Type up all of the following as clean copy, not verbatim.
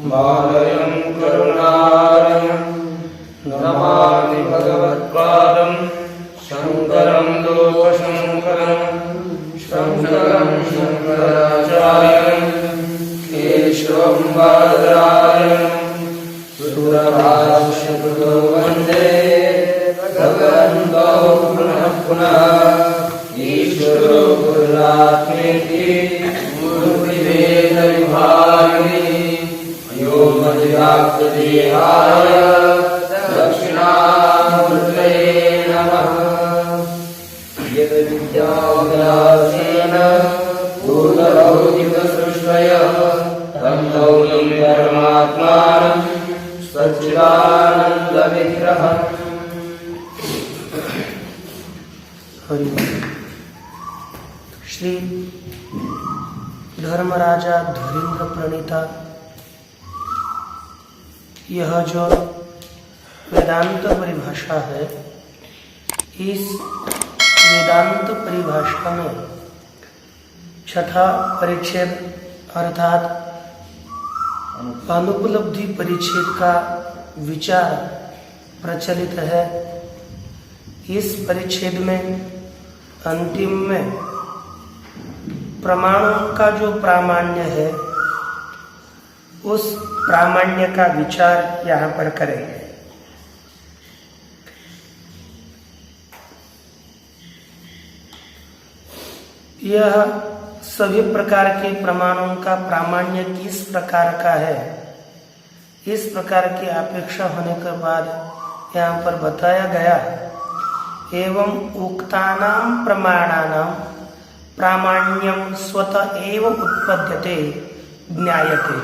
मालयं करुणालयं नमामि भगवत्पादं शङ्करं लोकशङ्करं शङ्करं शङ्कराचार्यं केशवं बादरायणं सुरभाष्यकृतो वन्दे भगवन्तो पुनः पुनः ईश्वरो गुरुरात्मेति व्योमव्याप्तदेहाय दक्षिणामूर्तये नमः। यद्विद्याविलासेन पूर्णभौतिकसृष्टयः तं मौलिं परमात्मानं सच्चिदानन्दविग्रहम्। श्री धर्मराजा धुरीन्द्र प्रणीता यह जो वेदांत परिभाषा है, इस वेदांत परिभाषा में छठा परिच्छेद अर्थात अनुपलब्धि परिच्छेद का विचार प्रचलित है। इस परिच्छेद में अंतिम में प्रमाणों का जो प्रामाण्य है, उस प्रामाण्य का विचार यहाँ पर करेंगे। यह सभी प्रकार के प्रमाणों का प्रामाण्य किस प्रकार का है, इस प्रकार की अपेक्षा होने के बाद यहाँ पर बताया गया, एवं उक्तानां प्रमाणानां प्रामाण्यं स्वतः एव उत्पद्यते ज्ञायते च।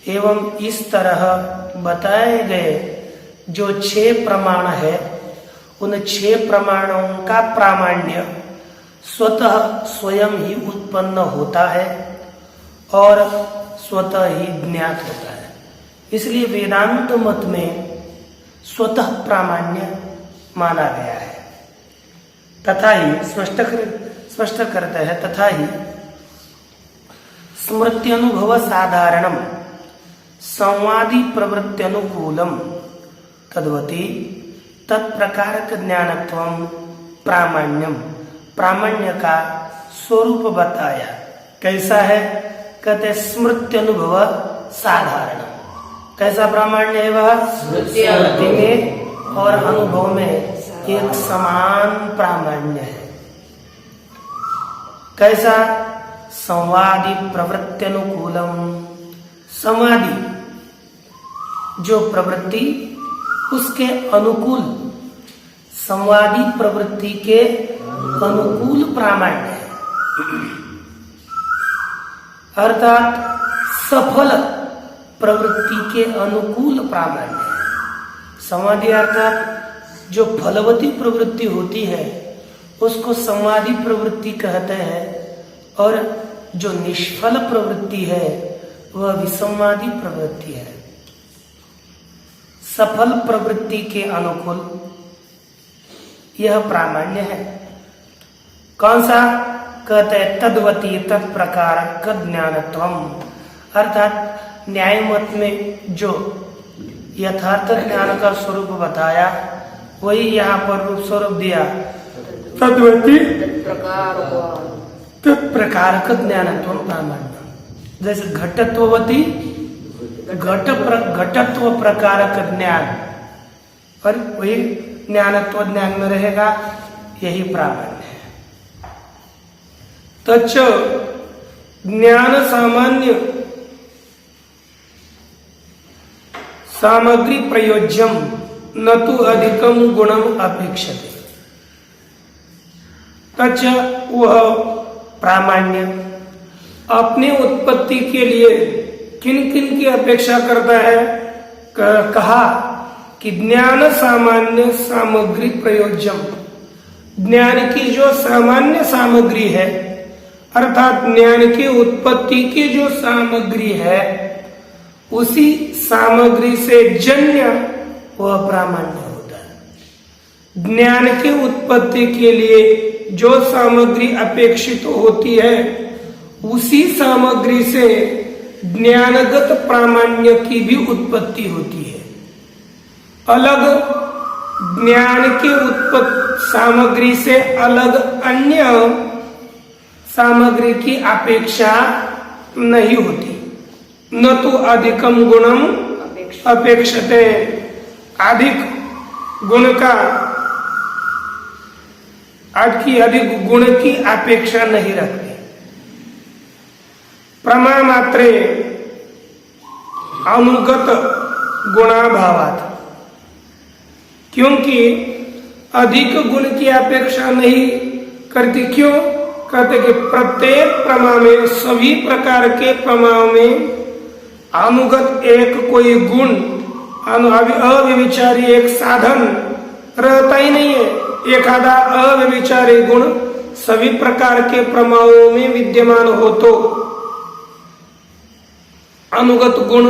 एवं इस तरह बताए गए जो 6 प्रमाण है, उन 6 प्रमाणों का प्रामाण्य स्वतः स्वयं ही उत्पन्न होता है और स्वतः ही ज्ञात होता है। इसलिए वेदांत मत में स्वतः प्रामाण्य माना गया है। तथा ही स्पष्ट करते हैं, तथा ही स्मृत्यनुभव साधारणम संवादी प्रवृत्त्यनुकूलम तद्वती तत्प्रकारक ज्ञानत्वम प्रामाण्यम। प्रामाण्य का स्वरूप बताया। कैसा है? कहते स्मृत्यनुभव साधारणम। कैसा प्रामाण्य है वह? स्मृति में और अनुभव में एक समान प्रामाण्य है। कैसा? संवादी प्रवृत्त्यनुकूलम। संवादी जो प्रवृत्ति उसके अनुकूल, संवादी प्रवृत्ति के अनुकूल प्रामाण्य है, अर्थात सफल प्रवृत्ति के अनुकूल प्रामाण्य है। संवादी अर्थात जो फलवती प्रवृत्ति होती है उसको संवादी प्रवृत्ति कहते हैं, और जो निष्फल प्रवृत्ति है वह विसंवादी प्रवृत्ति है। सफल प्रवृत्ति के अनुकूल यह प्रामाण्य है। कौन सा? कहते तद्वती तत्प्रकार ज्ञानत्वम। अर्थात न्याय मत में जो यथार्थ ज्ञान का स्वरूप बताया, वही यहाँ पर रूप स्वरूप दिया। तद्वती तत्प्रकार ज्ञानत्वम प्रामाण्य। जैसे घटत्ववती घटत्व प्रकारक ज्ञान, और वही ज्ञानत्व ज्ञान में रहेगा, यही प्रामाण्य है। तच्च ज्ञान सामान्य सामग्री प्रयोज्यम न तो अधिकम गुणम अपेक्षते। तच्च वह प्रामाण्य अपने उत्पत्ति के लिए किन किन की अपेक्षा करता है? कहा कि ज्ञान सामान्य सामग्री प्रयोज्यम। ज्ञान की जो सामान्य सामग्री है, अर्थात ज्ञान की उत्पत्ति की जो सामग्री है, उसी सामग्री से जन्य वह प्रामाण्य होता है। ज्ञान की उत्पत्ति के लिए जो सामग्री अपेक्षित होती है उसी सामग्री से ज्ञानगत प्रामाण्य की भी उत्पत्ति होती है। अलग ज्ञान के उत्पत्ति सामग्री से अलग अन्य सामग्री की अपेक्षा नहीं होती। न तो अधिकम गुणम अपेक्षते, अधिक गुण का अधिक गुण की अपेक्षा नहीं रखते। प्रमा मात्रे अनुगत गुणाभावात्, क्योंकि अधिक गुण की अपेक्षा नहीं करती। क्यों कहते कि प्रत्येक प्रमा में, सभी प्रकार के प्रमाओं में अनुगत एक कोई गुण, अव्यभिचारी एक साधन रहता ही नहीं है। एक आधा अव्यभिचारी गुण सभी प्रकार के प्रमाओं में विद्यमान हो तो अनुगत गुण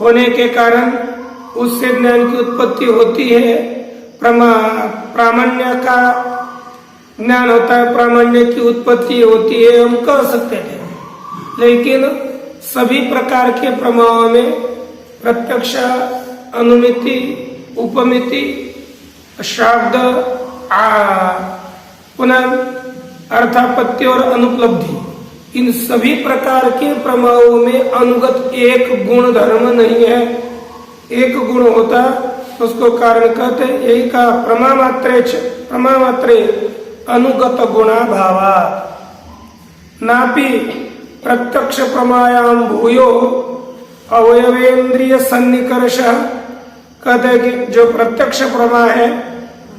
होने के कारण उससे ज्ञान की उत्पत्ति होती है। प्रामाण्य का ज्ञान होता है, प्रामाण्य की उत्पत्ति होती है, हम कह सकते थे। लेकिन सभी प्रकार के प्रमाओं में प्रत्यक्ष, अनुमिति, उपमिति, शब्द, पुनः अर्थापत्ति और अनुपलब्धि, इन सभी प्रकार के प्रमाओं में अनुगत एक गुण धर्म नहीं है। एक गुण होता उसको कारण कहते, यही का प्रमा मात्रे अनुगत गुणा भावा नापि प्रत्यक्ष प्रमायाम भूयो अवयवेन्द्रिय सन्निकर्ष। कहते हैं कि जो प्रत्यक्ष प्रमा है,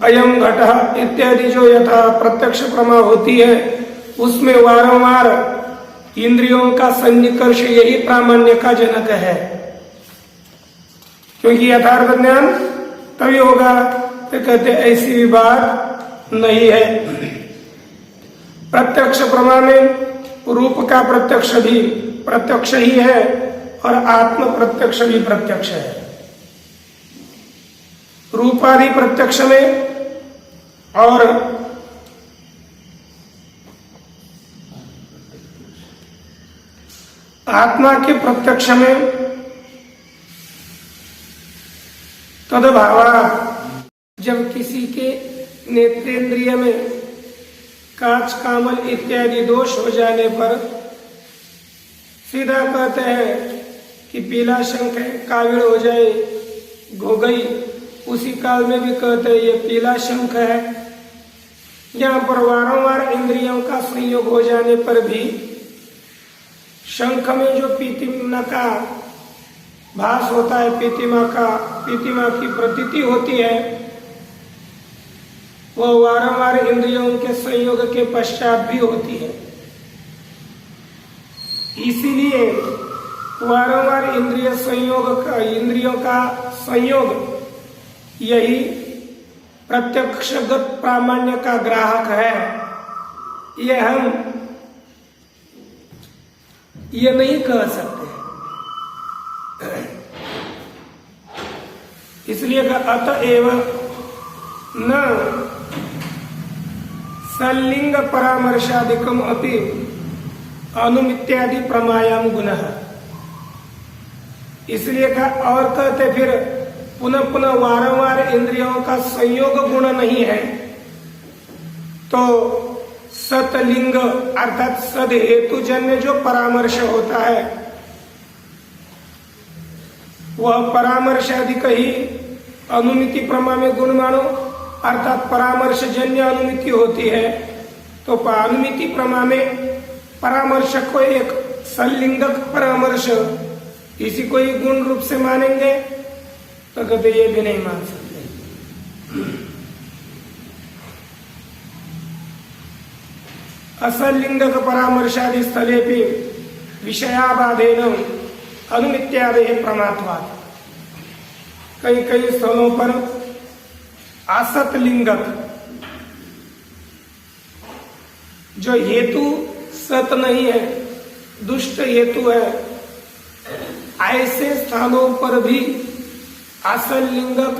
अयम घट इत्यादि जो यथा प्रत्यक्ष प्रमा होती है, उसमें वारंवार इंद्रियों का सन्निकर्ष यही प्रामाण्य का जनक है। क्योंकि यथार्थ ज्ञान तभी होगा। तो कहते ऐसी भी बात नहीं है। प्रत्यक्ष प्रमा में रूप का प्रत्यक्ष भी प्रत्यक्ष ही है और आत्म प्रत्यक्ष भी प्रत्यक्ष है। रूपादि प्रत्यक्ष में और आत्मा के प्रत्यक्ष में तद्भावा, जब किसी के नेत्रेंद्रिय में कांच, कामल इत्यादि दोष हो जाने पर सीधा कहते हैं कि पीला शंख है, काविड़ हो जाए, हो गई, उसी काल में भी कहते हैं ये पीला शंख है। यहाँ पर वारंवार इंद्रियों का संयोग हो जाने पर भी शंख में जो पीतिमा का भास होता है, पीतिमा की प्रतीति होती है, वह वारंवार इंद्रियों के संयोग के पश्चात भी होती है। इसीलिए वारंवार इंद्रियों का संयोग यही प्रत्यक्षगत प्रामाण्य का ग्राहक है। ये हम ये नहीं कह सकते। इसलिए अतएव न सल्लिंग परामर्शादिकम अपि अनुमित्यादि प्रमायाम गुणः। इसलिए कहा और कहते फिर पुनः पुनः वारंवार इंद्रियों का संयोग गुण नहीं है तो सतलिंग अर्थात सद हेतु जन्य जो परामर्श होता है वह परामर्श अधिक ही अनुमिति प्रमा में गुण मानो, अर्थात परामर्श जन्य अनुमिति होती है। तो अनुमिति प्रमा में परामर्श को एक सलिंगक परामर्श इसी को ही गुण रूप से मानेंगे तो कहते ये भी नहीं मान सकते। असलिंगक परामर्शादि स्थले भी विषयाबाधेन अनुमित्यादि प्रमात्वात्। कई कई स्थलों पर असत लिंगक जो हेतु सत नहीं है, दुष्ट हेतु है, ऐसे स्थानों पर भी असल लिंगक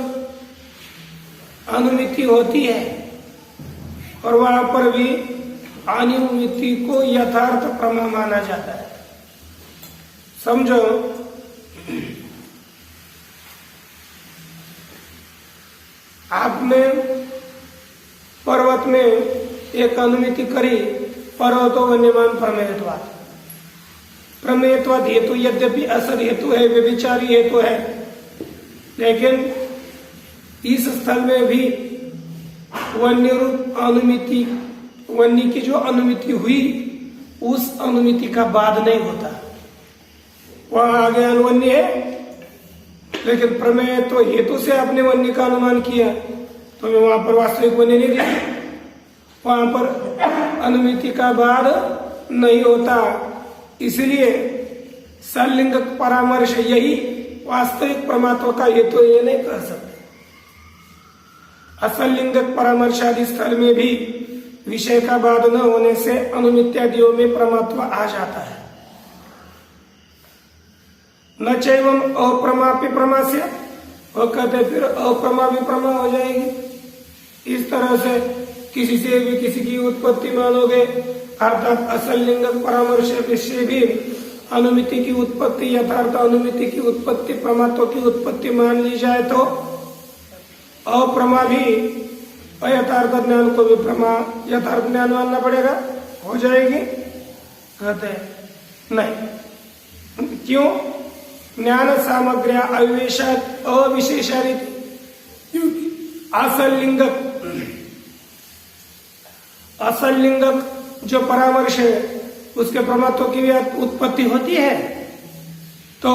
अनुमिति होती है और वहां पर भी अनुमिति को यथार्थ प्रमा माना जाता है। समझो, आपने पर्वत में एक अनुमिति करी, पर्वतो वन्यमान प्रमेयत्वात्। प्रमेयत्वात् हेतु यद्यपि असर हेतु है, व्यभिचारी हेतु है, लेकिन इस स्थल में भी वन्य रूप अनुमिति, वन्य की जो अनुमिति हुई उस अनुमिति का बाद नहीं होता, वहां आगे अनुवन्य है। लेकिन प्रमेय तो हेतु से आपने वन्य का अनुमान किया, तो वहां पर वास्तविक वन्य नहीं दिया, वहां पर अनुमिति का बाद नहीं होता। इसलिए सलिंग परामर्श यही वास्तविक प्रमात्व का हेतु ये नहीं कर सकते। असलिंग परामर्शादि स्थल में भी विषय का बाद न होने से अनुमित्यादियों में प्रमात्व आ जाता है। न चैवम अप्रमापि प्रमा से, वो कहते फिर अप्रमा भी प्रमा हो जाएगी। इस तरह से किसी से भी किसी की उत्पत्ति मानोगे, अर्थात असलिंग परामर्श से भी अनुमिति की उत्पत्ति, यथार्थ अनुमिति की उत्पत्ति, प्रमात्व की उत्पत्ति मान ली जाए तो अप्रमा भी अयथार्थ ज्ञान को भी प्रमा यथार्थ ज्ञान मानना पड़ेगा, हो जाएगी। कहते नहीं, क्यों? ज्ञान सामग्री अविशेषात अविशेषारित, असलिंगक जो परामर्श है उसके प्रमात्व की भी उत्पत्ति होती है, तो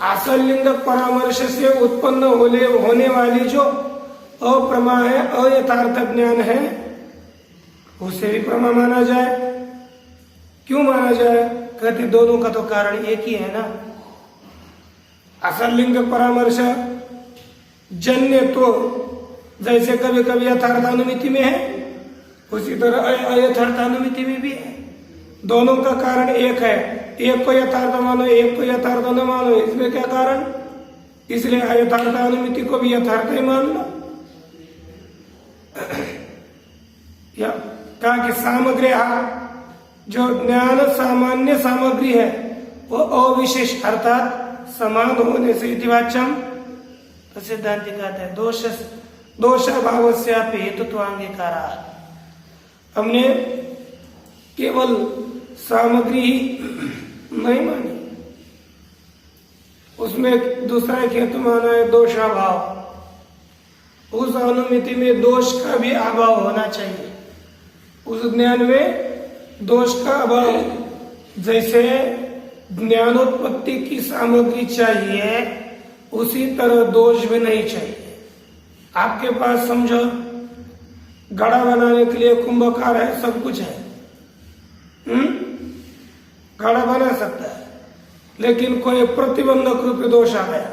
असलिंगक परामर्श से उत्पन्न होने वाली जो अप्रमा है, अयथार्थ ज्ञान है, उसे भी प्रमा माना जाए। क्यों माना जाए? कहते दोनों का तो कारण एक ही है ना। असलिंग परामर्श जन्य तो जैसे कभी कभी यथार्थ अनुमिति में है, उसी तरह अयथार्थ अनुमिति में भी है। दोनों का कारण एक है, एक को यथार्थ मानो, एक को यथार्थ न मानो। इसमें क्या कारण? इसलिए अयथार्थ अनुमिति को भी यथार्थ ही मान लो। या कहा कि सामग्री, जो ज्ञान सामान्य सामग्री है वो अविशेष अर्थात समान होने से इतिवाच्यम, तो सिद्धांति कहते हैं दोष भाव से हेतुत्वांगीकारा। हमने केवल सामग्री ही नहीं मानी, उसमें दूसरा एक हेतु माना है दोषाभाव। उस अनुमिति में दोष का भी अभाव होना चाहिए, उस ज्ञान में दोष का अभाव। जैसे ज्ञानोत्पत्ति की सामग्री चाहिए, उसी तरह दोष भी नहीं चाहिए। आपके पास समझो घड़ा बनाने के लिए कुंभकार है, सब कुछ है, घड़ा बना सकता है, लेकिन कोई प्रतिबंधक रूपी दोष आ गया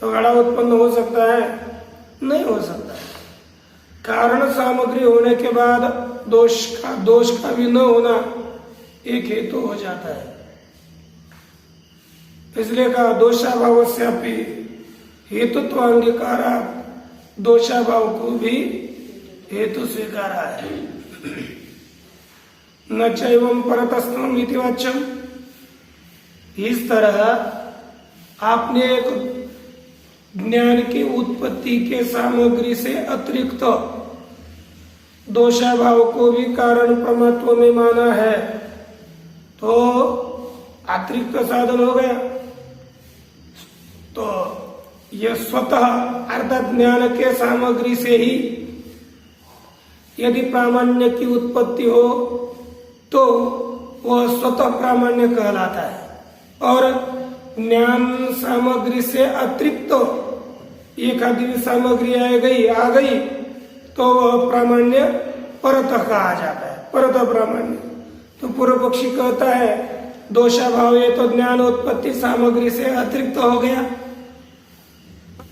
तो घड़ा उत्पन्न हो सकता है? नहीं हो सकता। कारण सामग्री होने के बाद दोष का भी न होना एक हेतु हो जाता है। इसलिए कहा दोषाभावस्यापि हेतुत्वांगीकारा, दोषाभाव को भी हेतु स्वीकारा है। न चैवम परतस्थम इति वाच्यम। इस तरह आपने एक ज्ञान की उत्पत्ति के सामग्री से अतिरिक्त दोषाभाव को भी कारण प्रमात्व में माना है, तो अतिरिक्त साधन हो गया। तो यह स्वतः अर्थात ज्ञान के सामग्री से ही यदि प्रामाण्य की उत्पत्ति हो तो वह स्वतः प्रामाण्य कहलाता है, और ज्ञान सामग्री से अतिरिक्त एक आदि सामग्री आ गई तो वह प्रामाण्य परतः कहा जाता है, परतः प्रामाण्य। तो पूर्व पक्षी कहता है दोषाभाव ये तो ज्ञानोत्पत्ति सामग्री से अतिरिक्त हो गया,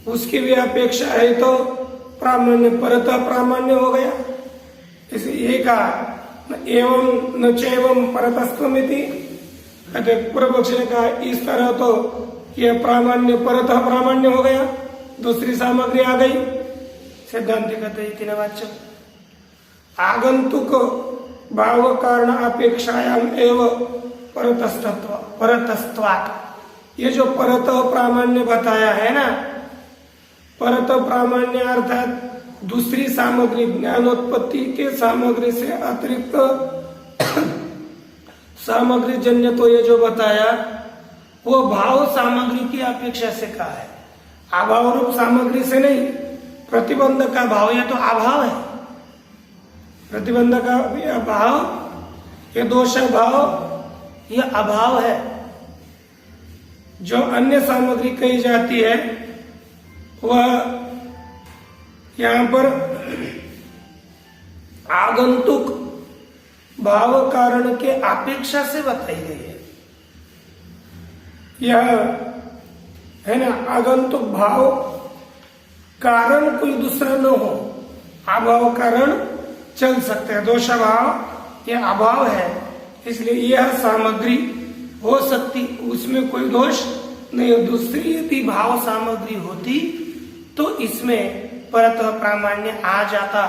उसकी भी अपेक्षा है तो प्रामाण्य परतः प्रामाण्य हो गया। इसलिए कहा एवं न चैवम परतस्त्वमिति। पूर्व पक्षी ने कहा इस तरह तो यह प्रामाण्य परतः प्रामाण्य हो गया, दूसरी सामग्री आ गई। सिद्धांति कहते इति न वाच्यम। आगंतुक भाव कारण अपेक्षायाम एव परतस्त्वात्, ये जो परत प्रामाण्य बताया है ना, परत प्रामाण्य अर्थात दूसरी सामग्री, ज्ञानोत्पत्ति के सामग्री से अतिरिक्त सामग्री जन्य तो ये जो बताया वो भाव सामग्री की अपेक्षा से कहा है, अभाव रूप सामग्री से नहीं। प्रतिबंध का भाव ये तो अभाव है, प्रतिबंध का भाव, ये दोष भाव, ये अभाव है। जो अन्य सामग्री कही जाती है वह यहाँ पर आगंतुक भाव कारण के अपेक्षा से बताई गई है। यह है ना, आगंतुक भाव कारण कोई दूसरा न हो, अभाव कारण चल सकते हैं। दोष भाव यह अभाव है, इसलिए यह सामग्री हो सकती, उसमें कोई दोष नहीं। दूसरी यदि भाव सामग्री होती तो इसमें परत प्रामाण्य आ जाता,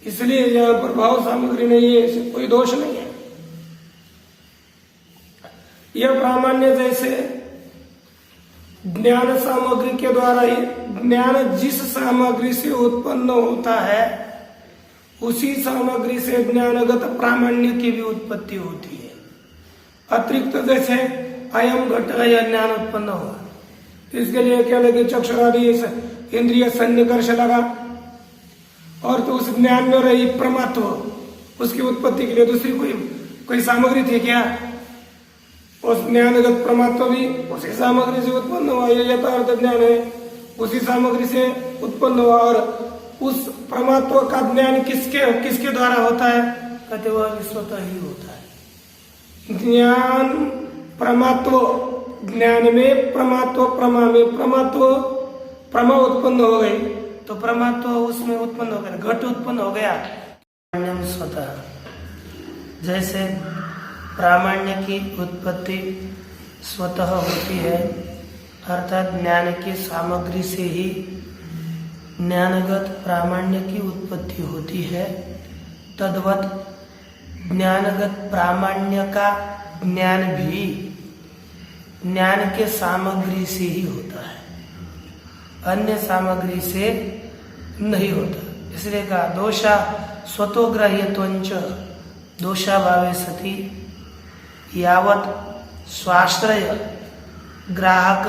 इसलिए यह पर भाव सामग्री नहीं है, इसमें कोई दोष नहीं है। यह प्रामाण्य जैसे ज्ञान सामग्री के द्वारा ही, ज्ञान जिस सामग्री से उत्पन्न होता है उसी सामग्री से ज्ञानगत प्रामाण्य की भी उत्पत्ति होती है। अतिरिक्त जैसे अयम घट यह ज्ञान उत्पन्न हुआ, इसके लिए क्या लगे, चक्षुरादि इंद्रिय सन्निकर्ष लगा, और तो उस ज्ञान में रही प्रमात्व, उसकी उत्पत्ति के लिए दूसरी कोई सामग्री थी क्या? उस ज्ञानगत प्रमात्व भी उसी सामग्री से उत्पन्न हुआ, ये यथार्थ ज्ञान है, उसी सामग्री से उत्पन्न हुआ। और उस प्रमात्व का ज्ञान किसके द्वारा होता है? कहते वह स्वतः ही होता है। ज्ञान प्रमात्व, ज्ञान में प्रमात्व, प्रमा में प्रमात्व, प्रमा उत्पन्न हो गई तो प्रमात्व उसमें उत्पन्न हो गया, घट उत्पन्न हो गया। स्वतः, जैसे प्रामाण्य की उत्पत्ति स्वतः होती है, अर्थात ज्ञान की सामग्री से ही ज्ञानगत प्रामाण्य की उत्पत्ति होती है, तद्वत ज्ञानगत प्रामाण्य का ज्ञान भी ज्ञान के सामग्री से ही होता है, अन्य सामग्री से नहीं होता। इसलिए कहा दोषा स्वतोग्राह्यत्वंच दोषाभावे सति यावत स्वाश्रय ग्राहक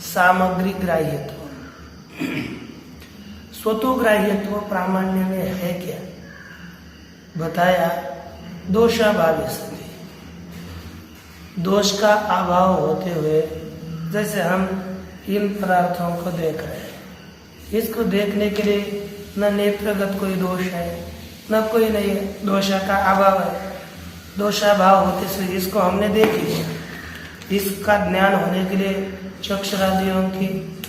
सामग्री ग्राह्यत्व। स्वतोग्राह्यत्व प्रामाण्य में है क्या? बताया दोषाभावे सति, दोष का अभाव होते हुए, जैसे हम इन पदार्थों को देख रहे हैं, इसको देखने के लिए न नेत्रगत कोई दोष है, न कोई नहीं है, दोष का अभाव है। दोषाभाव होते से इसको हमने देख लिया, इसका ज्ञान होने के लिए चक्षुरादियों की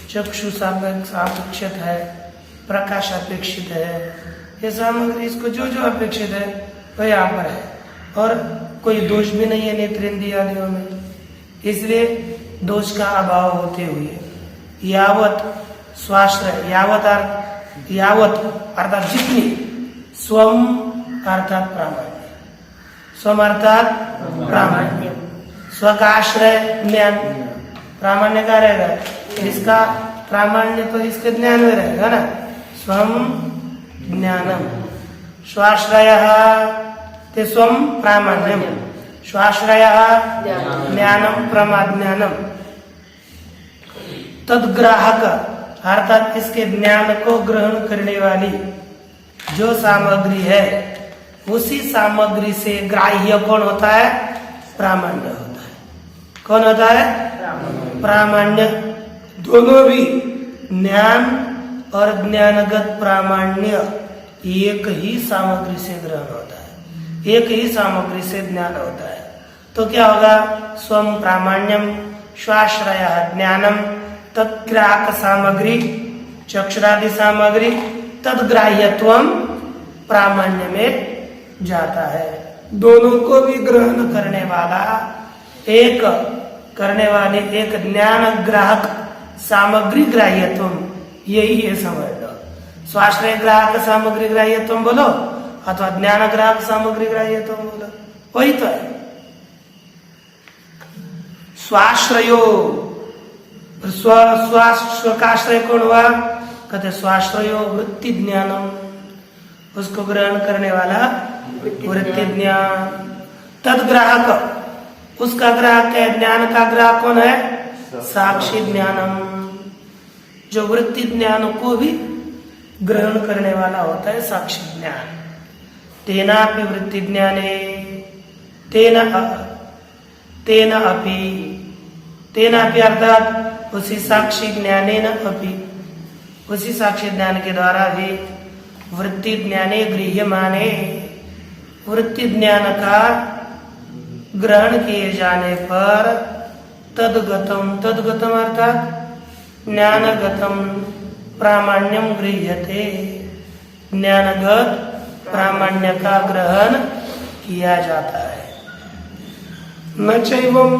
चक्षु सापेक्षित है, प्रकाश अपेक्षित है, ये सामग्री इसको जो जो अपेक्षित है वह यहाँ पर है, और कोई दोष भी नहीं है नेत्रेंद्रिय आदियों में, इसलिए दोष का अभाव होते हुए यावत स्वाश्रय, यावत अर्थात जितनी, स्वम अर्थात प्रामाण्य, स्वम अर्थात प्रामाण्य, स्व का आश्रय ज्ञान, प्रामाण्य का रहेगा, इसका प्रामाण्य तो इसके ज्ञान में रहेगा ना, स्वम ज्ञानम, स्वाश्रयः ते स्वम प्रामाण्यम, स्वाश्रयः ज्ञानम प्रमाज्ञानम, तद्ग्राहक अर्थात इसके ज्ञान को ग्रहण करने वाली जो सामग्री है उसी सामग्री से ग्राह्य कौन होता है? प्रामाण्य होता है। कौन होता है? प्रामाण्य। दोनों भी ज्ञान और ज्ञानगत प्रामाण्य एक ही सामग्री से ग्रहण होता है, एक ही सामग्री से ज्ञान होता है। तो क्या होगा? स्वम प्रामाण्यम स्वाश्रय ज्ञानम, तत्ग्राहक सामग्री चक्षुरादि सामग्री तद्ग्राह्यत्वम प्रामाण्य में जाता है। दोनों को भी ग्रहण करने वाला एक ज्ञान ग्राहक सामग्री ग्राह्यत्वम, यही है समझ लो। स्वाश्रय ग्राहक सामग्री ग्राह्यत्वम बोलो अथवा ज्ञान ग्राहक सामग्री ग्राह्य तो बोला वही तो है। स्वाश्रयो, स्व का आश्रय कौन हुआ? कहते स्वाश्रयो वृत्ति ज्ञानम, उसको ग्रहण करने वाला वृत्ति ज्ञान। तद ग्राहक, उसका ग्राहक है, ज्ञान का ग्राहक कौन है? साक्षी ज्ञानम, जो वृत्ति ज्ञान को भी ग्रहण करने वाला होता है साक्षी ज्ञान। तेनापि वृत्ति ज्ञाने तेनापि अर्थात उसी साक्षी ज्ञाने न अपि, उसी साक्षी ज्ञान के द्वारा भी वृत्ति ज्ञाने गृह्यमाने, वृत्ति ज्ञान का ग्रहण किए जाने पर तदगतम अर्थात ज्ञानगतम प्रामाण्यम गृह्यते, ज्ञानगत प्रामाण्य का ग्रहण किया जाता है। न चैवम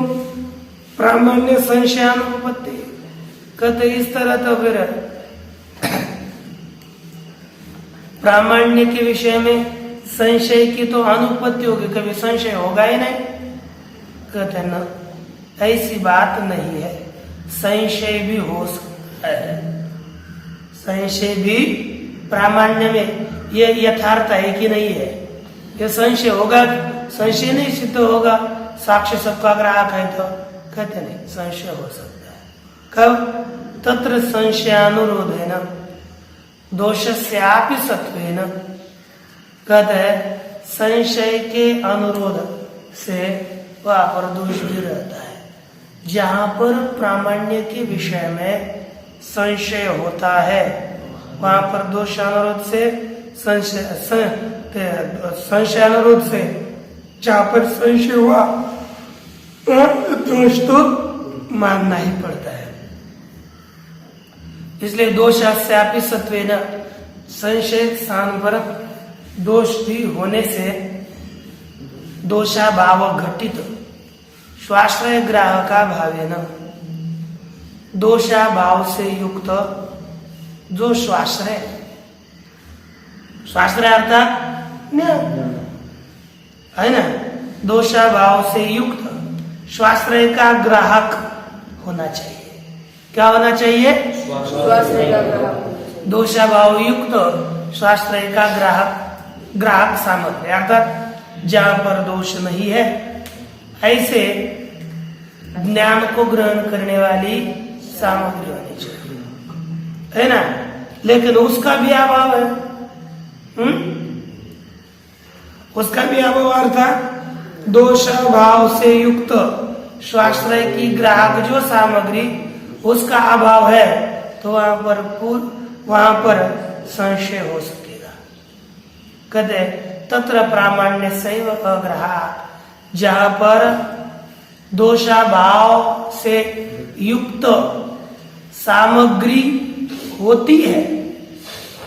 प्रामाण्य संशयानुपत्ति, कहते इस तरह तो फिर प्रामाण्य के विषय में संशय की तो अनुपत्ति होगी, कभी संशय होगा ही नहीं। कहते न, ऐसी बात नहीं है, संशय भी हो सकता है। संशय भी प्रामाण्य में ये यथार्थ है कि नहीं है, ये संशय होगा, संशय नहीं सिद्ध होगा, साक्ष्य सबका ग्राहक है तो कहते नहीं, संशय हो सकता है। कब? तत्र संशयानुरोध है ना, दोषस्यापि सत्वेन, कहते हैं संशय के अनुरोध से वहां पर दोष भी रहता है। जहां पर प्रामाण्य के विषय में संशय होता है वहां पर दोषानुरोध से संशय अनुरोध से जहां पर संशय हुआ दोष तो मानना ही पड़ता है। इसलिए दोषास्यापि सत्वेन, संशय स्थान पर दोष भी होने से दोषाभाव घटित स्वाश्रय ग्राहका भावेन, दोषाभाव से युक्त जो स्वाश्रय, स्वाश्रय अर्थात है ना, दोषाभाव से युक्त स्वाश्रय का ग्राहक होना चाहिए। क्या होना चाहिए? स्वाश्रय का ग्राहक। दोषाभाव युक्त स्वाश्रय का ग्राहक सामग्री, अर्थात जहां पर दोष नहीं है ऐसे ज्ञान को ग्रहण करने वाली सामग्री होनी चाहिए, है ना। लेकिन उसका भी अभाव है, उसका भी अभाव अर्थात दोष भाव से युक्त स्वाश्रय की ग्राहक जो सामग्री, उसका अभाव है तो वहां पर संशय हो सकेगा। कहते तत्र प्रामाण्य सैव अग्रहात्, जहां पर दोषाभाव से युक्त सामग्री होती है,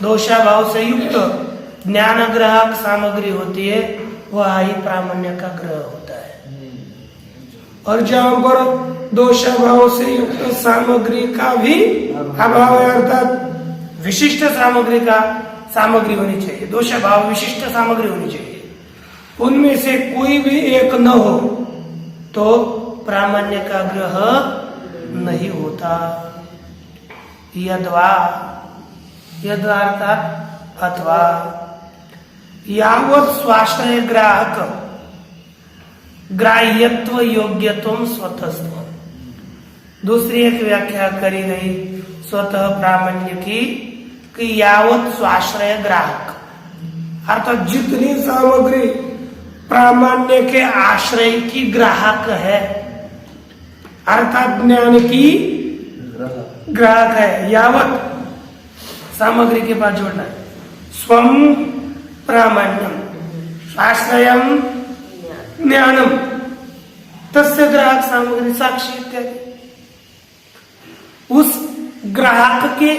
दोषाभाव से युक्त ज्ञान ग्राहक सामग्री होती है, वह ही प्रामाण्य का ग्रह होता है। और जहां पर दोषाभाव से युक्त सामग्री का भी अभाव है, अर्थात विशिष्ट सामग्री होनी चाहिए, दोषाभाव विशिष्ट सामग्री होनी चाहिए, उनमें से कोई भी एक न हो तो प्रामाण्य का ग्रह नहीं होता। यद्वा अर्थात अथवा यावत् स्वाश्रय ग्राहक ग्राह्यत्व योग्यत्व स्वतःस्व, दूसरी एक व्याख्या करी गई स्वतः प्रामाण्य की कि यावत् स्वाश्रय ग्राहक, अर्थात जितनी सामग्री प्रामाण्य के आश्रय की ग्राहक है, अर्थात ज्ञान की ग्राहक है, यावत सामग्री के पास जोड़ना है। स्वम प्रामाण्यम आश्रयम ज्ञानम तस्य ग्राहक सामग्री साक्षी इत्यादि, उस ग्राहक के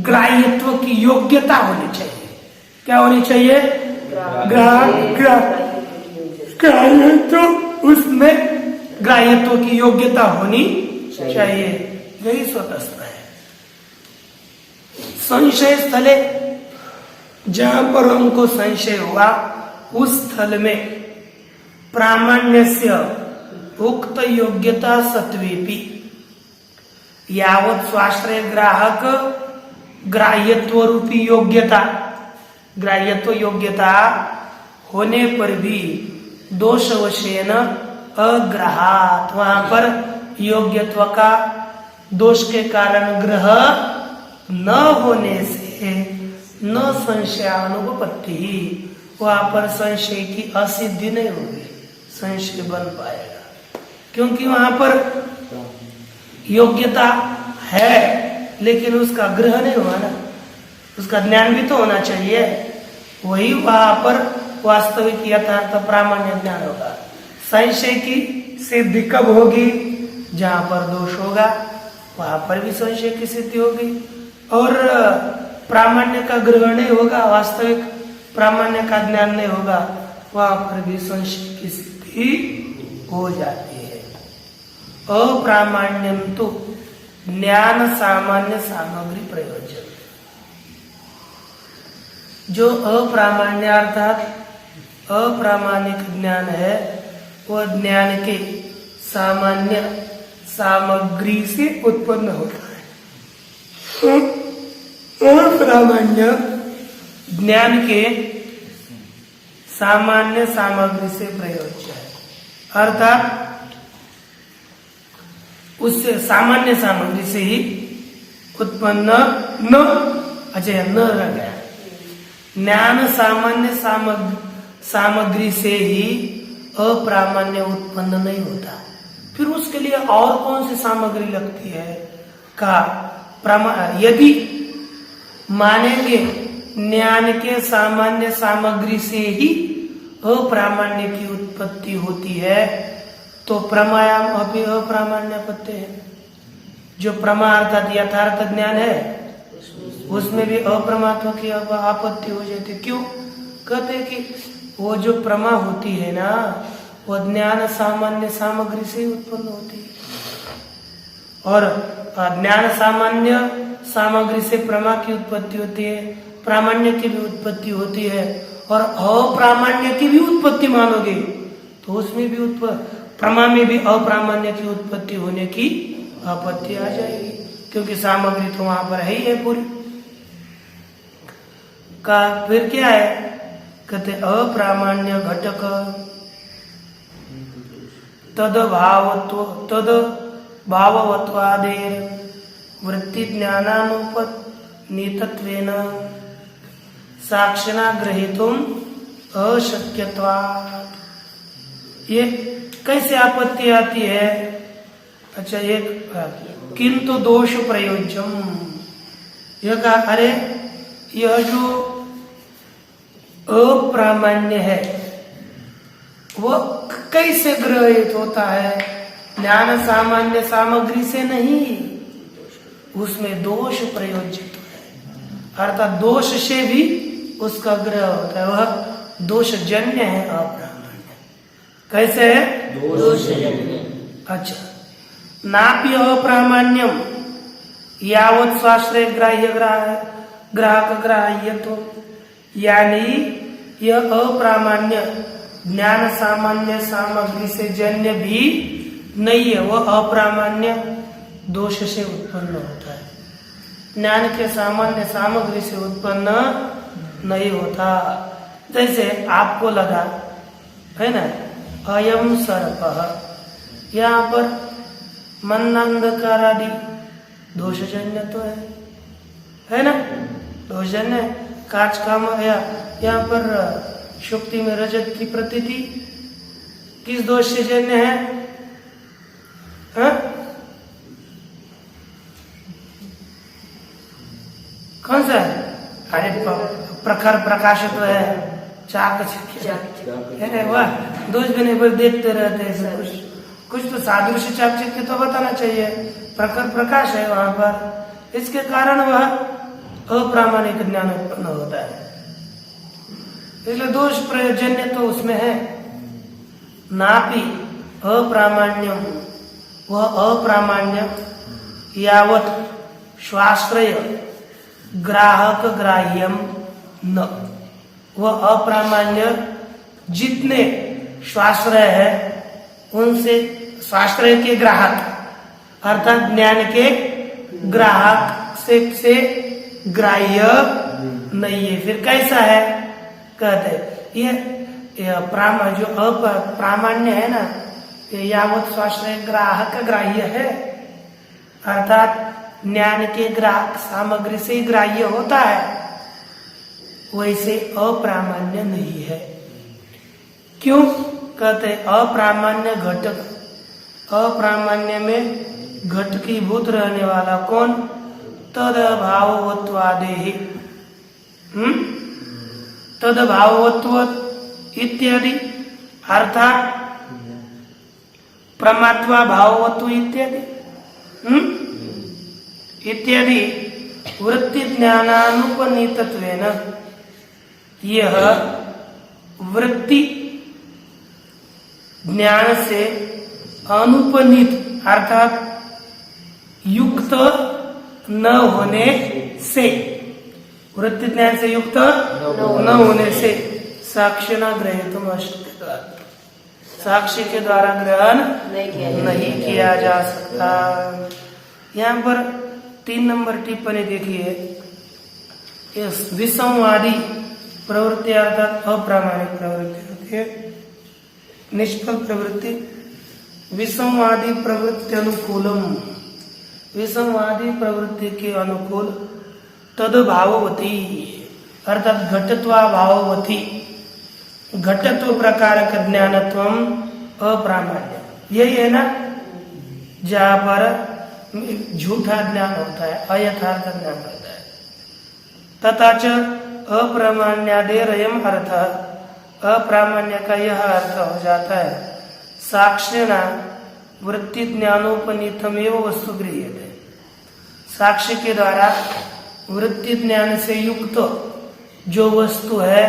ग्राह्यत्व की योग्यता होनी चाहिए। क्या होनी चाहिए? ग्राह्यत्व, उसमें ग्राह्यत्व की योग्यता होनी चाहिए, यही स्वतःस्थ है। संशय स्थले जहां पर हमको संशय हुआ उस स्थल में प्रामाण्यस्य उक्त योग्यता सत्वेपि यावत् स्वाश्रय ग्राहक ग्राह्यत्व रूपी योग्यता ग्राह्यत्व योग्यता होने पर भी दोषवशेन अग्रहात्, वहां पर योग्यत्व का दोष के कारण ग्रह न होने से न संशयानुपपत्ति, वहां पर संशय की असिद्धि नहीं होगी, संशय बन पाएगा। क्योंकि वहां पर योग्यता है लेकिन उसका ग्रह नहीं हुआ ना, उसका ज्ञान भी तो होना चाहिए। वही वहां पर वास्तविक यथार्थ प्रामाण्य ज्ञान होगा। संशय की सिद्धि कब होगी? जहां पर दोष होगा वहां पर भी संशय की सिद्धि होगी, और प्रामाण्य का ग्रहण नहीं होगा, वास्तविक प्रामाण्य का ज्ञान नहीं होगा, वहां पर भी संशय की सिद्धि हो जाती है। अप्रामाण्यम तो ज्ञान सामान्य सामग्री प्रयोजन, जो अप्रामाण्य अर्थात अप्रामाणिक ज्ञान है वह ज्ञान के सामान्य सामग्री से उत्पन्न होता है। अप्रामाण्य ज्ञान के सामान्य सामग्री से प्रयोज्य है, अर्थात उससे सामान्य सामग्री से ही उत्पन्न न, अच्छा न रह गया, ज्ञान सामान्य सामग्री से ही अप्रामाण्य उत्पन्न नहीं होता। फिर उसके लिए और कौन सी सामग्री लगती है का यदि मानेंगे ज्ञान के सामान्य सामग्री से ही अप्रामाण्य की उत्पत्ति होती है तो प्रमायाम अभी अप्रामाण्यपत्य है। जो प्रमा अर्थात यथार्थ ज्ञान है उसमें भी अप्रमात्व की आपत्ति हो जाती। क्यों? कहते हैं कि वो जो प्रमा होती है ना वो ज्ञान सामान्य सामग्री से उत्पन्न होती है, और ज्ञान सामान्य सामग्री से प्रमा की उत्पत्ति होती है, प्रामाण्य की भी उत्पत्ति होती है, और अप्रामाण्य की भी उत्पत्ति मानोगे तो उसमें भी प्रमा में भी अप्रामाण्य की उत्पत्ति होने की आपत्ति आ जाएगी, क्योंकि सामग्री तो वहां पर है ही है पूरी का। फिर क्या है? कहते अप्रामाण्य घटक तद भाववत्वादेर वृत्ति ज्ञानानुपनीतत्वेन साक्षिणा ग्रहीतुम अशक्यत्वात्। ये कैसे आपत्ति आती है? अच्छा, एक किंतु दोष प्रयोज्यम, यह कहा अरे यह जो अप्रामाण्य है वह कैसे ग्रहित होता है? ज्ञान सामान्य सामग्री से नहीं, उसमें दोष प्रयोजित है, अर्थात दोष से भी उसका ग्रह होता है, वह दोषजन्य है अप्रामाण्य। कैसे है? दोषजन्य। अच्छा, नापि अप्रामाण्यम यावत् स्वाश्रय ग्राह्य ग्राहक ग्राह्य, तो यानी यह अप्रामाण्य ज्ञान सामान्य सामग्री से जन्य भी नहीं है, वह अप्रामाण्य दोष से उत्पन्न होता है, ज्ञान के सामान्य सामग्री से उत्पन्न नहीं होता। जैसे आपको लगा है ना अयम सर्प, यहाँ पर मंदांधकार आदि दोषजन्य तो है ना, दोषजन्य। कांच का यहाँ पर शुक्ति में रजत की प्रतीति किस दोष से जन्य है? कौन सा है? अरे प्रखर प्रकाशित है, चाक है वह दोष भी नहीं, पर देखते रहते हैं कुछ तो सादृश्य चाकचक्य तो बताना चाहिए। प्रखर प्रकाश है वहां पर, इसके कारण वह अप्रामाणिक ज्ञान उत्पन्न होता है, इसलिए दोष प्रयोजन्य तो उसमें है। नापि अप्रामाण्यम, वह अप्रामाण्य यावत् स्वाश्रय ग्राहक ग्राह्यम न, वह अप्रामाण्य जितने स्वाश्रय है उनसे, स्वाश्रय के ग्राहक अर्थात ज्ञान के ग्राहक से ग्राह्य नहीं है। फिर कैसा है कहते ये जो अप्रामाण्य है ना, ये यावत स्वाश्रय ग्राहक ग्राह्य है, अर्थात ज्ञान के ग्राहक सामग्री से ग्राह्य होता है, वैसे अप्रामाण्य नहीं है। क्यों कहते अप्रामाण्य घटक, अप्रामाण्य में घटकीभूत रहने वाला कौन? तदभाववत्वादेहि, तदभाववत्व इत्यादि, अर्थात प्रमात्वा भाववत्व इत्यादि इत्यादि वृत्ति ज्ञानानुपनीतत्वेन, यह वृत्ति ज्ञान से अनुपनीत अर्थात युक्त न होने से, वृत्ति ज्ञान से युक्त न होने से साक्ष्य न ग्रहीतुम अशक्य, साक्ष्य के द्वारा ग्रहण नहीं किया जा सकता। यहाँ पर 3 नंबर टिप्पणी देखिए, विसंवादी प्रवृत्ति अर्थात अप्रामाणिक प्रवृत्ति होती है, निष्फल प्रवृत्ति, विसंवादी प्रवृत्ति अनुकूलम, विसंवादी प्रवृत्ति के अनुकूल तदभाववती अर्थात घटत्वा भाववती, घटत्व प्रकार का ज्ञानत्वम अप्रामाण्य, यही है ना जहाँ पर झूठा ज्ञान होता है, अयथार्थ ज्ञान होता है। तथा च अप्रामाण्यादेरयम् अर्थ, अप्रामाण्य का यह अर्थ हो जाता है साक्षिणा वृत्ति ज्ञानोपनीतमेव वस्तु गृह्यते, साक्ष्य के द्वारा वृत्ति ज्ञान से युक्त जो वस्तु है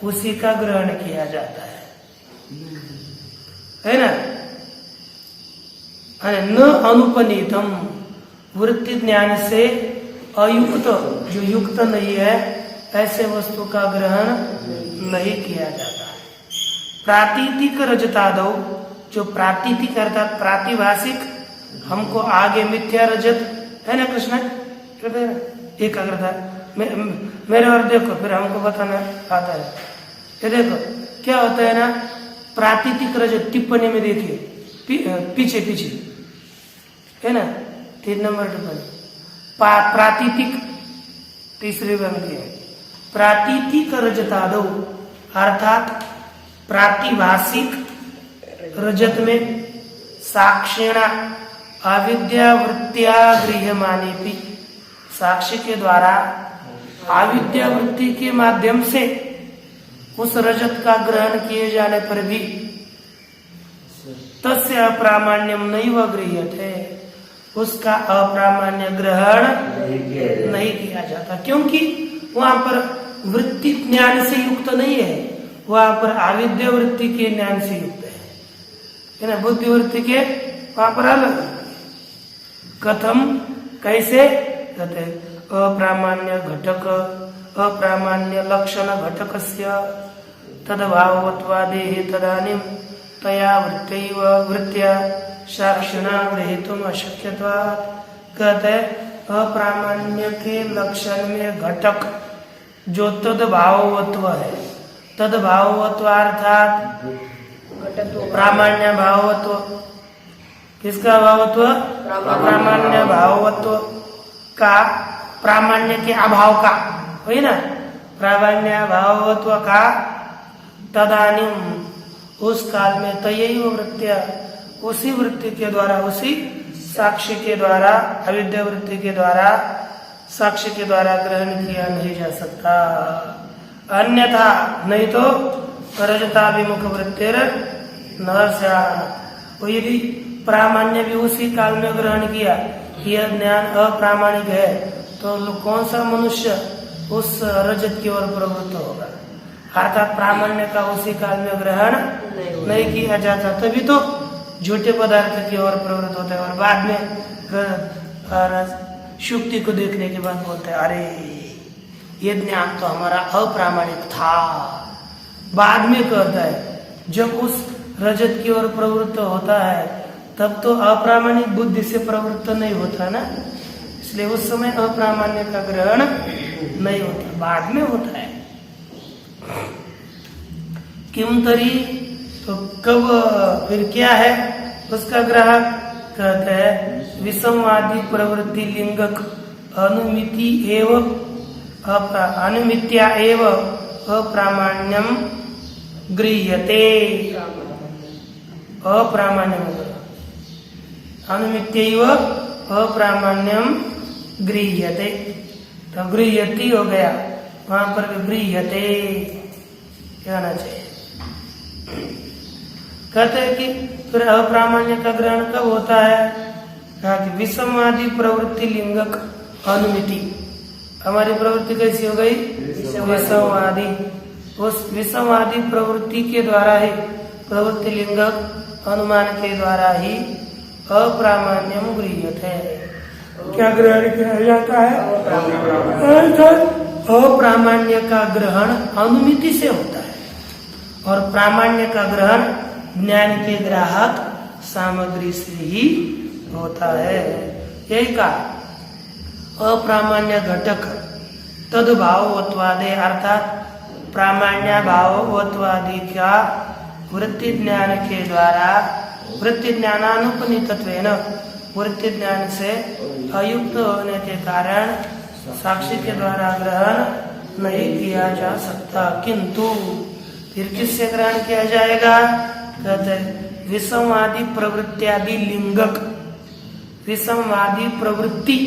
उसी का ग्रहण किया जाता है ना। न अनुपनीतम, वृत्ति ज्ञान से अयुक्त, जो युक्त नहीं है ऐसे वस्तु का ग्रहण नहीं किया जाता है। प्रातीतिक रजतादौ, जो प्रातीतिक अर्थात प्रातिभाषिक, हमको आगे मिथ्या रजत है ना कृष्ण, एकाग्रता मेरे और देखो फिर हमको बताना आता है। ये देखो क्या होता है ना, प्रातीतिक रजत टिप्पणी में देखिए, पीछे पीछे है ना 3 नंबर टिप्पणी, प्रातीतिक तीसरी बनती है, प्रातीतिक रजतादौ अर्थात प्रातिभाषिक रजत में साक्षिणा अविद्या वृत्तिया गृह्यमाने भी, साक्षी के द्वारा अविद्या वृत्ति के माध्यम से उस रजत का ग्रहण किए जाने पर भी तस्य अप्रामाण्यम नैव गृह्यते, उसका अप्रामाण्य ग्रहण नहीं किया जाता, क्योंकि वहां पर वृत्ति ज्ञान से युक्त नहीं है, वहां पर अविद्या वृत्ति के ज्ञान से युक्त है ना, बुद्धि वृत्ति के वहां पर अलग। कथम कैसे कहते अप्रामाण्य घटक, अप्रामाण्य लक्षण घटकस्य तदभाववत्वादेहि तदानीं तया वृत्त्या साक्षिणा ग्रहीतुम अशक्यत्वात्, कहते अप्रामाण्य के लक्षण में घटक जो तदभाववत्व है, तदभाववत्व अर्थात प्रामाण्य भाववत्व, किसका भावत्व? प्रामाण्य भाववत्व का, प्रामाण्य के अभाव का, वही ना प्रामाण्य भाववत्व का, तदानीं उस काल में तयैव वृत्त्या, उसी वृत्ति के द्वारा, उसी साक्ष्य के द्वारा, अविद्या वृत्ति के द्वारा, साक्ष्य के द्वारा ग्रहण किया नहीं जा सकता, अन्यथा नहीं तो रजताभिमुख वृत्तिर न स्यात्। वो यदि प्रामाण्य भी उसी काल में ग्रहण किया, यह ज्ञान अप्रामाणिक है, तो कौन सा मनुष्य उस रजत की ओर प्रवृत्त होगा, अर्थात प्रामाण्य का उसी काल में ग्रहण नहीं किया जाता, तभी तो झूठे पदार्थ की ओर प्रवृत्त होता है, और बाद में शुक्ति को देखने के बाद बोलते हैं अरे ये ज्ञान तो हमारा अप्रामाणिक था। बाद में कहता है जब उस रजत की ओर प्रवृत्त होता है तब तो अप्रामाणिक बुद्धि से प्रवृत्त नहीं होता ना, इसलिए उस समय अप्रामाण्य का ग्रहण नहीं होता, बाद में होता है। किम तरी, तो कब फिर क्या है उसका ग्राहक, कहते हैं विषमवादी प्रवृत्ति लिंगक अनुमिति एवं अनुमित्या एवं अप्रामाण्यम गृह्यते। अप्रामाण्यम अनुमित्यैव अप्रामाण्यम गृह्यते, तो गृह्यति हो गया, वहां पर भी गृह्यते कहना चाहिए। कहते हैं कि फिर अप्रामाण्य का ग्रहण कब होता है, कहा कि विषमवादी प्रवृत्ति लिंगक अनुमिति। हमारी प्रवृत्ति कैसी हो गई, विषमवादी। उस विषमवादी प्रवृत्ति के द्वारा ही, प्रवृत्ति लिंगक अनुमान के द्वारा ही अप्रामाण्यम गृह्यते है। क्या ग्रहण किया जाता है, अप्रामाण्य का ग्रहण अनुमिति से होता है और प्रामाण्य का ग्रहण ज्ञान के ग्राहक सामग्री से ही होता है। यही का अप्रामाण्य घटक तद्भावत्वादे, अर्थात प्रामाण्य भावत्वादि का वृत्ति ज्ञान के द्वारा, वृत्ति ज्ञानानुपनीतत्वेन, वृत्ति ज्ञान से अयुक्त होने के कारण साक्षी के द्वारा ग्रहण नहीं किया जा सकता। किंतु फिर किससे ग्रहण किया जाएगा, कहते विषमवादी प्रवृत्त्यादि लिंगक, विषमवादी प्रवृत्ति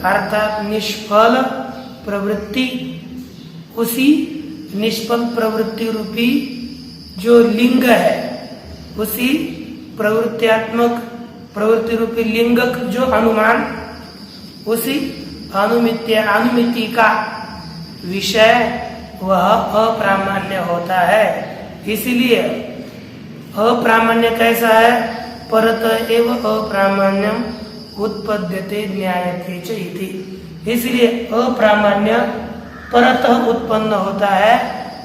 अर्थात निष्फल प्रवृत्ति, उसी निष्फल प्रवृत्ति रूपी जो लिंग है, उसी प्रवृत्त्यात्मक प्रवृत्ति रूपी लिंगक जो अनुमान, उसी अनुमिति का विषय वह अप्रामाण्य होता है। इसीलिए अप्रामाण्य कैसा है, परत एव अप्रामाण्यम उत्पद्यते न्यायते च इति। इसलिए अप्रामाण्य परतः उत्पन्न होता है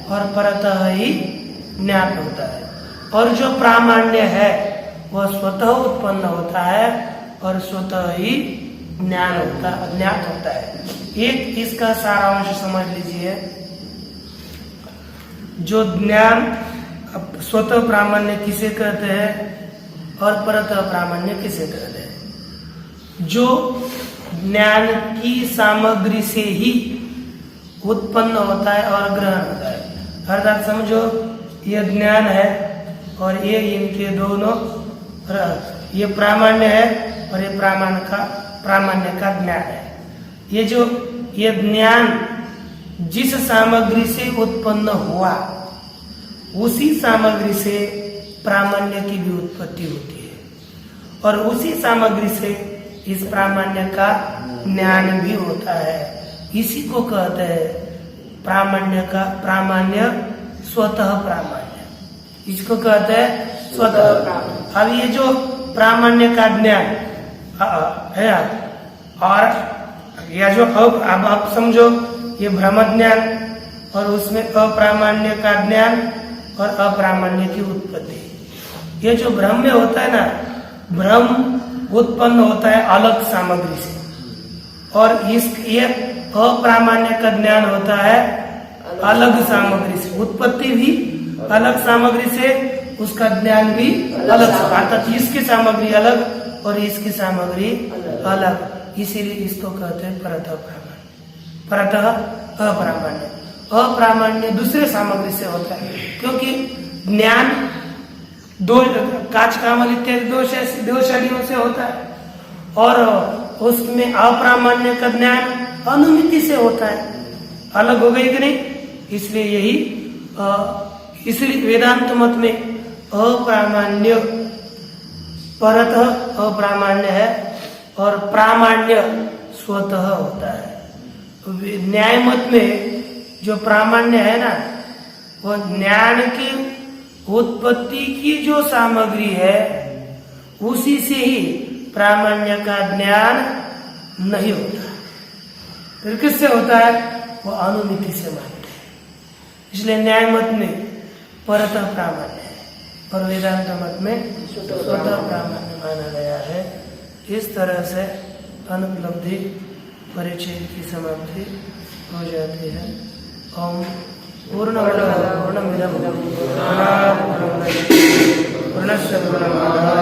और परतः ही ज्ञात होता है, और जो प्रामाण्य है वह स्वतः उत्पन्न होता है और स्वतः ही ज्ञात होता है। एक इसका सारांश समझ लीजिए, जो ज्ञान स्वतः प्रामाण्य किसे कहते हैं और परतः प्रामाण्य किसे कहते हैं। जो ज्ञान की सामग्री से ही उत्पन्न होता है और ग्रहण होता है, अर्थात समझो ये ज्ञान है और ये इनके दोनों, ये प्रामाण्य है और ये प्रामाण्य का ज्ञान है। ये ज्ञान जिस सामग्री से उत्पन्न हुआ उसी सामग्री से प्रामाण्य की भी उत्पत्ति होती है और उसी सामग्री से इस प्रामाण्य का ज्ञान भी होता है। इसी को कहते हैं प्रामाण्य स्वतः प्रामाण्य, इसको कहते हैं स्वतः प्रामाण्य। अब ये जो प्रामाण्य का ज्ञान है और या जो अब आप समझो ये ब्रह्म ज्ञान और उसमें अप्रामाण्य का ज्ञान और अप्रामाण्य की उत्पत्ति। ये जो ब्रह्म में होता है ना, ब्रह्म उत्पन्न होता है अलग सामग्री से और ये अप्रामाण्य का ज्ञान होता है अलग सामग्री से, उत्पत्ति भी अलग सामग्री से, उसका ज्ञान भी अलग, अर्थात इसकी सामग्री अलग और इसकी सामग्री अलग। इसीलिए इसको कहते हैं परतः प्रामाण्य, परतः अप्रामाण्य। अप्रामाण्य दूसरे सामग्री से होता है क्योंकि ज्ञान दो काच कामल इत्यादि दो शैलियों से होता है और उसमें अप्रामाण्य का ज्ञान अनुमिति से होता है, अलग हो गई कि नहीं। इसलिए इसलिए वेदांत मत में अप्रामाण्य परतः अप्रामाण्य है और प्रामाण्य स्वतः होता है। न्याय मत में जो प्रामाण्य है ना, वो ज्ञान की उत्पत्ति की जो सामग्री है उसी से ही प्रामाण्य का ज्ञान नहीं होता। फिर किससे होता है, वो अनुमिति से मानते हैं। इसलिए न्याय मत में परतः प्रामाण्य है और वेदांत मत में स्वतः प्रामाण्य माना गया है। इस तरह से अनुपलब्धि परिचय की समाप्ति हो जाती है। ओम पूर्णमदः पूर्णमिदं पूर्णात् पूर्णमुदच्यते पूर्णस्य पूर्णमादाय